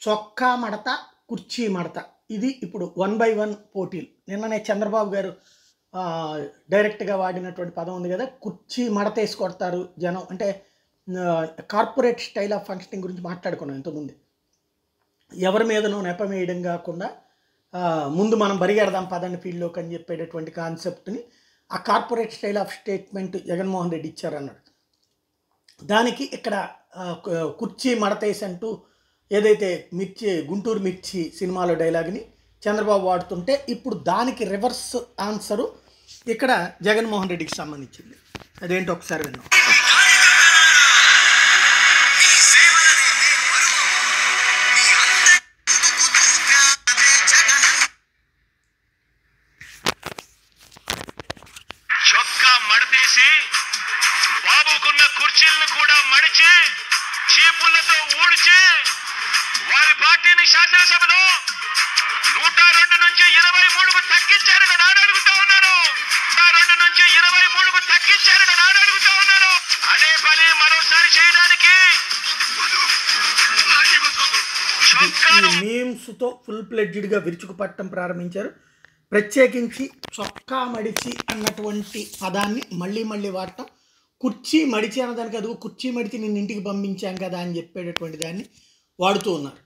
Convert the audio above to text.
చొక్కా మడత, కుర్చీ మడత ఇది ఇప్పుడు 1 by 1 పోటీలు. నిన్ననే చంద్రబాబు గారు డైరెక్ట్గా వాడినటువంటి పదం ఉంది కదా, కుర్చీ మడత వేసి కొడతారు జనం అంటే కార్పొరేట్ స్టైల్ ఆఫ్ ఫంక్షనింగ్ గురించి మాట్లాడుకున్నాం ఇంతకుముందు. ఎవరి మీదనో నెపం వేయడం కాకుండా ముందు మనం బరిగెడదాం పదండి ఫీల్డ్లోకి అని చెప్పేటటువంటి కాన్సెప్ట్ని ఆ corporate style of statement Jaganmohan Reddy ఇచ్చారన్నాడు. దానికి ఇక్కడ కుర్చీ మడతేసి అంటూ ఏదైతే గుంటూరు మిర్చి సినిమాలో డైలాగ్ని చంద్రబాబు వాడుతుంటే ఇప్పుడు దానికి రివర్స్ ఆన్సరు ఇక్కడ జగన్మోహన్ రెడ్డికి సంబంధించింది. అదేంటో ఒకసారి విన్నాం. చొక్కా మడతేసి బాబుకున్న కుర్చీలను కూడా మడిచి చీపుళ్లతో ఊడ్చి వారి పార్టీని శాసనసభలో 102 నుంచి 23కు తగ్గించారు కదా అని అడుగుతా ఉన్నాను. 102 నుంచి 23కు తగ్గించారు కదా అని అడుగుతా ఉన్నాను. అదే పని మరోసారి చేయడానికి మీమ్స్తో ఫుల్ ప్లెడ్జ్డ్గా విరుచుకుపట్టడం ప్రారంభించారు. ప్రత్యేకించి చొక్కా మడిచి అన్నటువంటి పదాన్ని మళ్ళీ వాడటం, కుర్చీ మడిచి అన్నదానికి అదుగు కుర్చీ మడిచి నిన్ను ఇంటికి పంపించాం కదా అని చెప్పేటటువంటి దాన్ని వాడుతూ ఉన్నారు.